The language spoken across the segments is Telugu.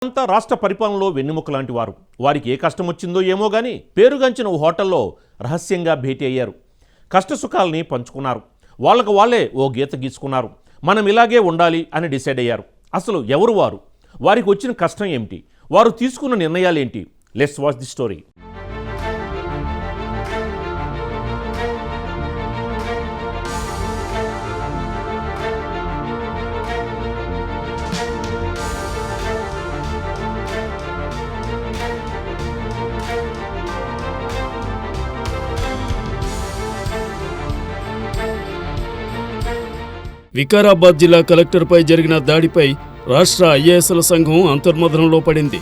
అంతా రాష్ట్ర పరిపాలనలో వెన్నెముక లాంటి వారు. వారికి ఏ కష్టం వచ్చిందో ఏమో గానీ పేరుగాంచిన ఓ హోటల్లో రహస్యంగా భేటీ అయ్యారు. కష్టసుఖాలని పంచుకున్నారు. వాళ్ళకు వాళ్ళే ఓ గీత గీసుకున్నారు. మనం ఇలాగే ఉండాలి అని డిసైడ్ అయ్యారు. అసలు ఎవరు వారు? వారికి వచ్చిన కష్టం ఏమిటి? వారు తీసుకున్న నిర్ణయాలేంటి? Let's watch the story. Vikarabad జిల్లా కలెక్టర్పై జరిగిన దాడిపై రాష్ట్ర ఐఏఎస్ల సంఘం అంతర్మథనంలో పడింది.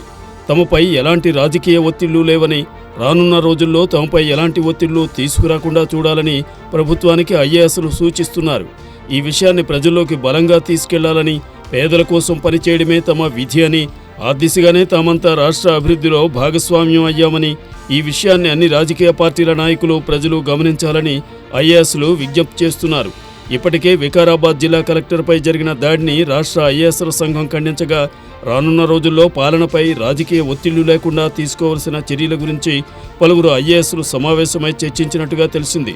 తమపై ఎలాంటి రాజకీయ ఒత్తిళ్లు లేవని, రానున్న రోజుల్లో తమపై ఎలాంటి ఒత్తిళ్లు తీసుకురాకుండా చూడాలని ప్రభుత్వానికి ఐఏఎస్లు సూచిస్తున్నారు. ఈ విషయాన్ని ప్రజల్లోకి బలంగా తీసుకెళ్లాలని, పేదల కోసం పనిచేయడమే తమ విధి అని, ఆ దిశగానే తామంతా రాష్ట్ర అభివృద్ధిలో భాగస్వామ్యం అయ్యామని, ఈ విషయాన్ని అన్ని రాజకీయ పార్టీల నాయకులు, ప్రజలు గమనించాలని ఐఏఎస్లు విజ్ఞప్తి చేస్తున్నారు. ఇప్పటికే వికారాబాద్ జిల్లా కలెక్టర్పై జరిగిన దాడిని రాష్ట్ర ఐఏఎస్ల సంఘం ఖండించగా, రానున్న రోజుల్లో పాలనపై రాజకీయ ఒత్తిళ్లు లేకుండా తీసుకోవాల్సిన చర్యల గురించి పలువురు ఐఏఎస్లు సమావేశమై చర్చించినట్టుగా తెలిసింది.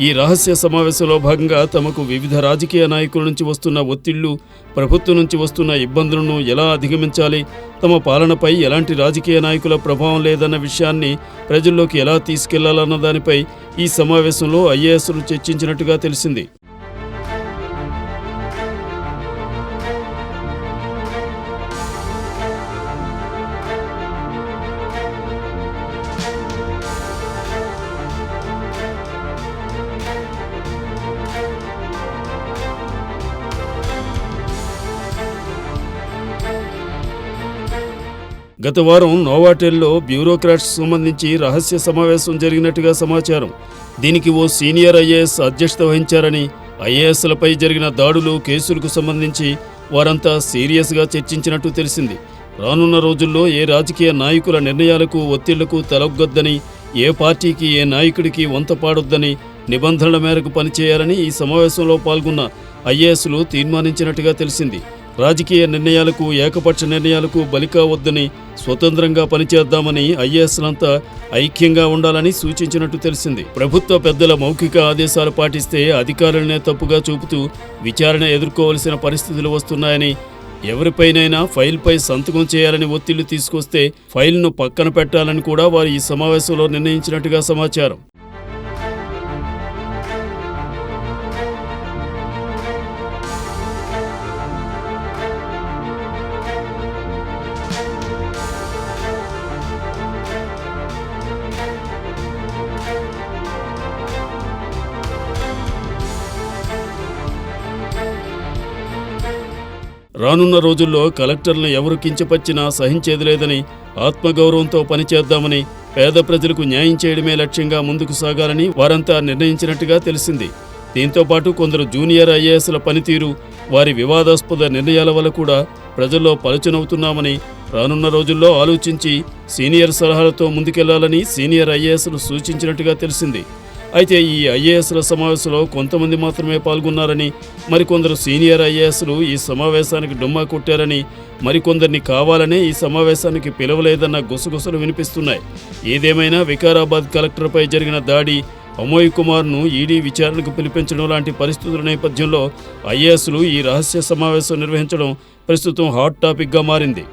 ఈ రహస్య సమావేశంలో భాగంగా తమకు వివిధ రాజకీయ నాయకుల నుంచి వస్తున్న ఒత్తిళ్లు, ప్రభుత్వం నుంచి వస్తున్న ఇబ్బందులను ఎలా అధిగమించాలి, తమ పాలనపై ఎలాంటి రాజకీయ నాయకుల ప్రభావం లేదన్న విషయాన్ని ప్రజల్లోకి ఎలా తీసుకెళ్లాలన్న దానిపై ఈ సమావేశంలో ఐఏఎస్లు చర్చించినట్టుగా తెలిసింది. గత వారం నోవాటెల్లో బ్యూరోక్రాట్స్ సంబంధించి రహస్య సమావేశం జరిగినట్టుగా సమాచారం. దీనికి ఓ సీనియర్ ఐఏఎస్ అధ్యక్షత వహించారని, ఐఏఎస్లపై జరిగిన దాడులు, కేసులకు సంబంధించి వారంతా సీరియస్గా చర్చించినట్టు తెలిసింది. రానున్న రోజుల్లో ఏ రాజకీయ నాయకుల నిర్ణయాలకు, ఒత్తిళ్లకు తలొగ్గొద్దని, ఏ పార్టీకి, ఏ నాయకుడికి వంతపాడొద్దని, నిబంధనల మేరకు పనిచేయాలని ఈ సమావేశంలో పాల్గొన్న ఐఏఎస్లు తీర్మానించినట్టుగా తెలిసింది. రాజకీయ నిర్ణయాలకు, ఏకపక్ష నిర్ణయాలకు బలికావద్దని, స్వతంత్రంగా పనిచేద్దామని ఐఏఎస్లంతా ఐక్యంగా ఉండాలని సూచించినట్టు తెలిసింది. ప్రభుత్వ పెద్దల మౌఖిక ఆదేశాలు పాటిస్తే అధికారులనే తప్పుగా చూపుతూ విచారణ ఎదుర్కోవలసిన పరిస్థితులు వస్తున్నాయని, ఎవరిపైనైనా ఫైల్పై సంతకం చేయాలని ఒత్తిళ్లు తీసుకొస్తే ఫైల్ను పక్కన పెట్టాలని కూడా వారు ఈ సమావేశంలో నిర్ణయించినట్టుగా సమాచారం. రానున్న రోజుల్లో కలెక్టర్లను ఎవరు కించపరిచినా సహించేది లేదని, ఆత్మగౌరవంతో పనిచేద్దామని, పేద ప్రజలకు న్యాయం చేయడమే లక్ష్యంగా ముందుకు సాగాలని వారంతా నిర్ణయించినట్టుగా తెలిసింది. దీంతోపాటు కొందరు జూనియర్ ఐఏఎస్ల పనితీరు, వారి వివాదాస్పద నిర్ణయాల వల్ల కూడా ప్రజల్లో పలుచనవుతున్నామని, రానున్న రోజుల్లో ఆలోచించి సీనియర్ సలహాలతో ముందుకెళ్లాలని సీనియర్ ఐఏఎస్లు సూచించినట్టుగా తెలిసింది. అయితే ఈ ఐఏఎస్ల సమావేశంలో కొంతమంది మాత్రమే పాల్గొన్నారని, మరికొందరు సీనియర్ ఐఏఎస్లు ఈ సమావేశానికి డుమ్మా కొట్టారని, మరికొందరిని కావాలనే ఈ సమావేశానికి పిలవలేదన్న గుసగుసలు వినిపిస్తున్నాయి. ఏదేమైనా వికారాబాద్ కలెక్టర్పై జరిగిన దాడి, అమోయ్ కుమార్ను ఈడీ విచారణకు పిలిపించడం లాంటి పరిస్థితుల నేపథ్యంలో ఐఏఎస్లు ఈ రహస్య సమావేశం నిర్వహించడం ప్రస్తుతం హాట్ టాపిక్గా మారింది.